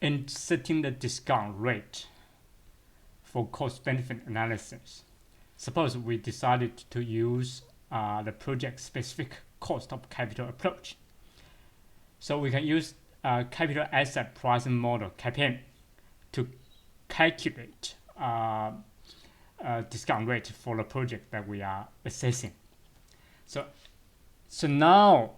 in setting the discount rate for cost-benefit analysis, suppose we decided to use the project-specific cost of capital approach. So we can use capital asset pricing model, CAPM, to calculate discount rate for the project that we are assessing. So now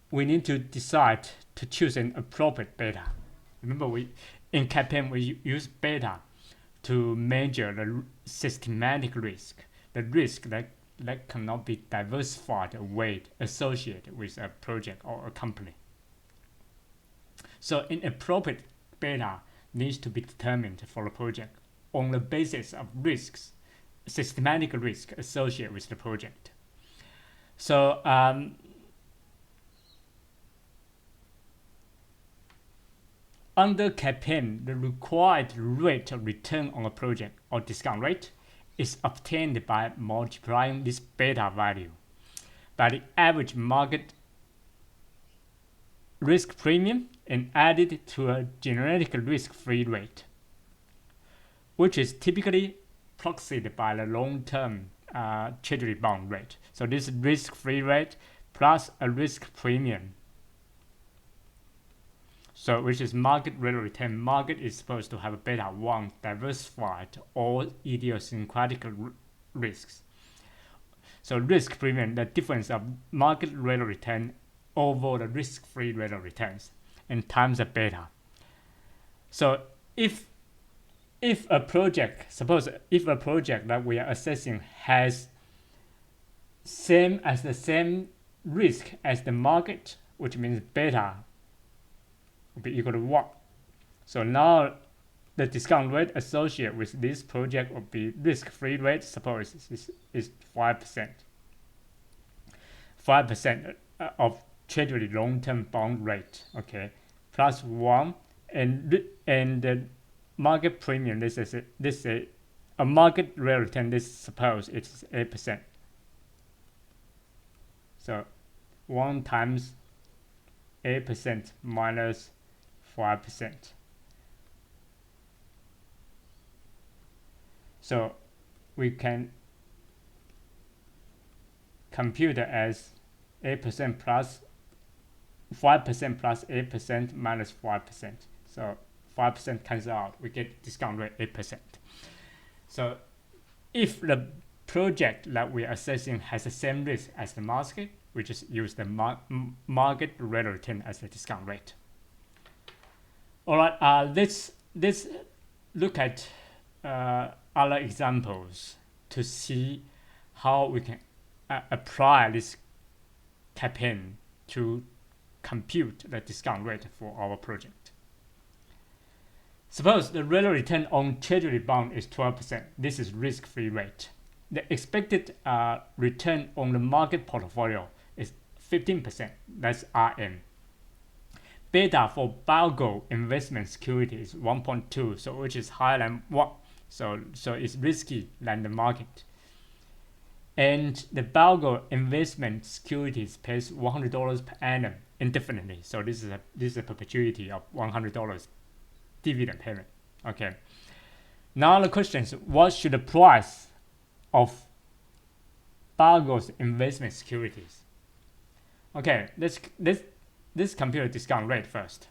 we need to decide to choose an appropriate beta. Remember, in CAPM we use beta to measure the systematic risk, the risk that cannot be diversified or weighed associated with a project or a company. So an appropriate beta needs to be determined for a project on the basis of risks, systematic risk associated with the project. So under CAPM, the required rate of return on a project or discount rate is obtained by multiplying this beta value by the average market risk premium and added to a generic risk-free rate, which is typically proxied by the long-term treasury bond rate. So this risk-free rate plus a risk premium. So which is market rate of return. Market is supposed to have a beta 1 diversified or idiosyncratic risks. So risk premium, the difference of market rate of return over the risk-free rate of returns, and times the beta. So if a project, suppose if a project that we are assessing has the same risk as the market, which means beta will be equal to 1. So now the discount rate associated with this project will be risk-free rate, suppose is 5%. 5% of treasury long-term bond rate, okay, plus 1, and the market premium, this is a market rate of return, this suppose it's 8%. So 1 times 8% minus 5%. So we can compute it as 8% plus 5% plus 8% minus 5%. So 5% cancels out. We get discount rate 8%. So if the project that we are assessing has the same risk as the market, we just use the market rate of return as the discount rate. All right, let's look at other examples to see how we can apply this CAPM to compute the discount rate for our project. Suppose the rate of return on treasury bond is 12%. This is risk-free rate. The expected return on the market portfolio is 15%. That's RM. Beta for Balgo investment security is 1.2, so which is higher than 1. So it's risky than the market. And the Balgo investment securities pays $100 per annum indefinitely. So this is a perpetuity of $100 dividend payment. Okay. Now the question is, what should the price of Balgo's investment securities? Okay, let's compute a discount rate first.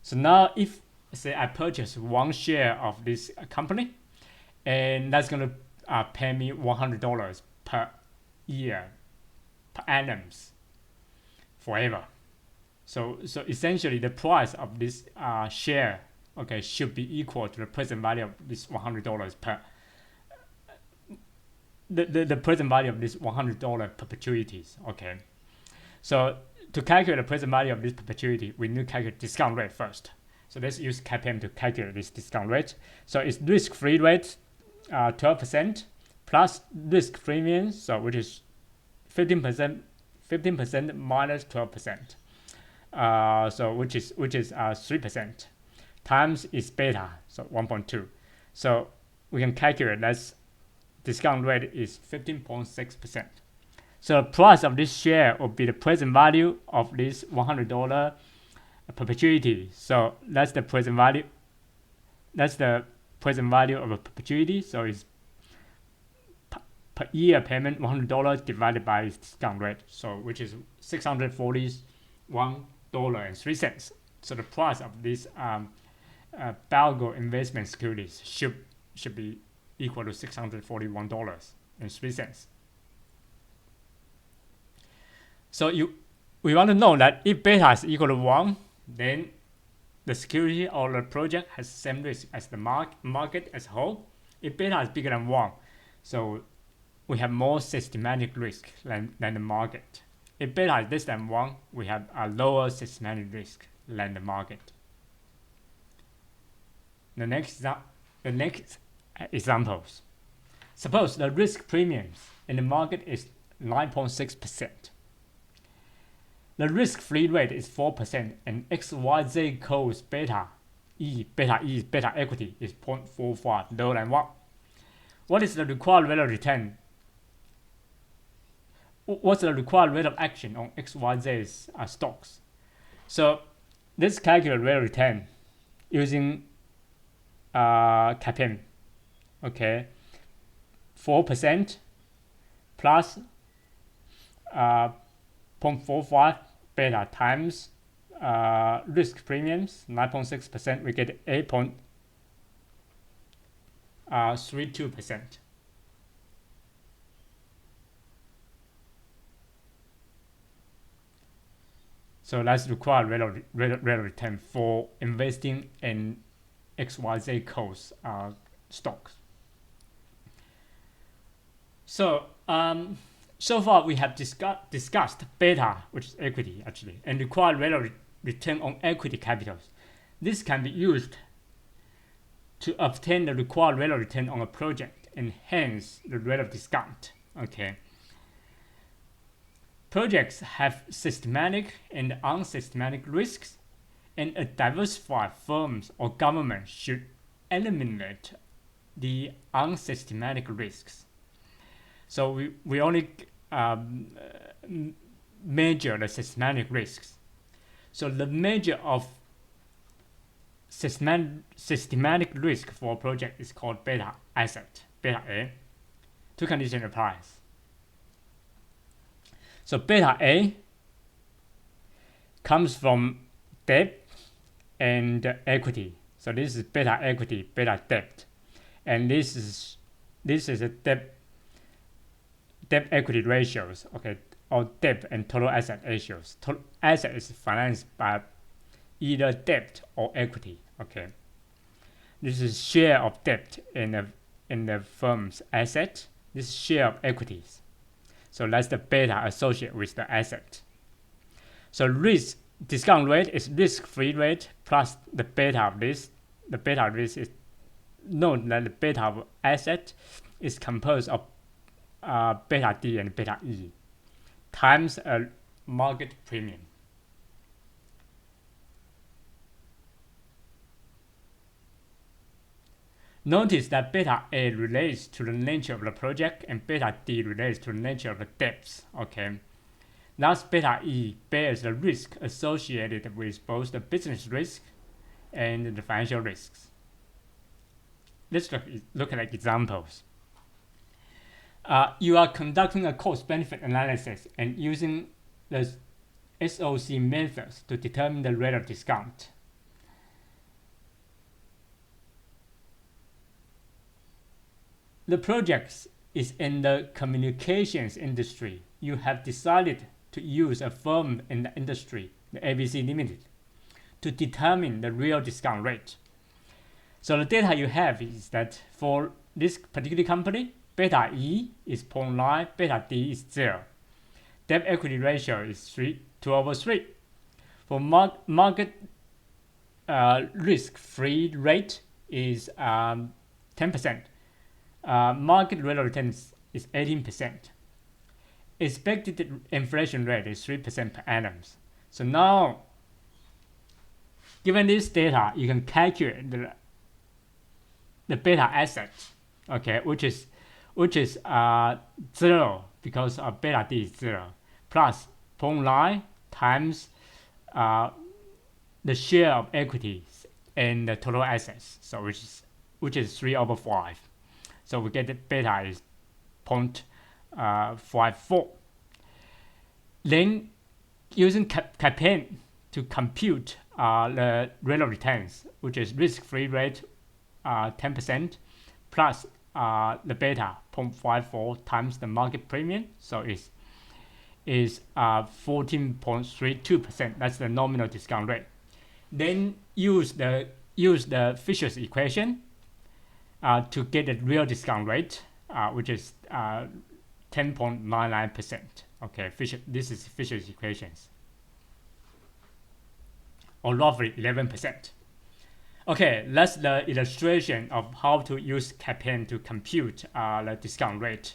So now if say I purchase 1 share of this company, and that's going to pay me $100 per year, per annum, forever. So essentially the price of this share, okay, should be equal to the present value of this $100 per the present value of this $100 perpetuities. Okay, so to calculate the present value of this perpetuity, we need to calculate discount rate first. So let's use CAPM to calculate this discount rate. So it's risk-free rate 12% plus risk premium, so which is 15% minus 12%. So which is 3% times its beta, so 1.2. So we can calculate that discount rate is 15.6%. So the price of this share will be the present value of this $100 perpetuity. So that's the present value. That's the present value of a perpetuity. So it's per year payment $100 divided by its discount rate. So which is $641.03. So the price of this Balgo investment securities should be equal to $641.03. So we want to know that if beta is equal to 1, then the security or the project has the same risk as the market as a whole. If beta is bigger than 1, so we have more systematic risk than the market. If beta is less than 1, we have a lower systematic risk than the market. The next examples. Suppose the risk premiums in the market is 9.6%. The risk-free rate is 4%, and XYZ codes beta equity is 0.45, lower than 1. What is the required rate of return? What's the required rate of action on XYZ's stocks? So let's calculate rate of return using CAPM. Okay, 4% plus 0.45 beta times risk premiums 9.6%, we get 8.32%. So that's required rate of return for investing in XYZ codes stocks. So so far we have discussed beta, which is equity actually, and required rate of return on equity capitals. This can be used to obtain the required rate of return on a project and hence the rate of discount. Okay. Projects have systematic and unsystematic risks, and a diversified firms or government should eliminate the unsystematic risks. So we only measure the systematic risks. So the measure of systematic risk for a project is called beta asset, beta A. Two conditions applies. So beta A comes from debt and equity. So this is beta equity, beta debt, and this is a debt equity ratios. Okay, or debt and total asset ratios. Total asset is financed by either debt or equity. Okay, this is share of debt in the firm's asset. This is share of equities. So that's the beta associated with the asset. So risk discount rate is risk-free rate plus the beta of this. The beta of this is known that the beta of asset is composed of beta D and beta E times a market premium. Notice that beta A relates to the nature of the project and beta D relates to the nature of the debts. Okay, thus beta E bears the risk associated with both the business risk and the financial risks. Let's look at examples. You are conducting a cost-benefit analysis and using the SOC methods to determine the rate of discount. The project is in the communications industry. You have decided to use a firm in the industry, the ABC Limited, to determine the real discount rate. So the data you have is that for this particular company, beta E is 0.9, beta D is 0. Debt equity ratio is 2/3. For market risk-free rate is 10%. Market rate of return is 18%. Expected inflation rate is 3% per annum. So now, given this data, you can calculate the beta asset, okay, which is 0 because beta D is 0, plus 0.9 times the share of equities and the total assets, so which is 3/5. So we get the beta is 0.54. Then using CAPM to compute the rate of returns, which is risk-free rate 10% plus the beta 0.54 times the market premium, so is 14.32%. That's the nominal discount rate. Then use the Fisher's equation to get the real discount rate, which is 10.99%. Okay, this is Fisher's equations, or roughly 11%. Okay, that's the illustration of how to use CAPM to compute the discount rate.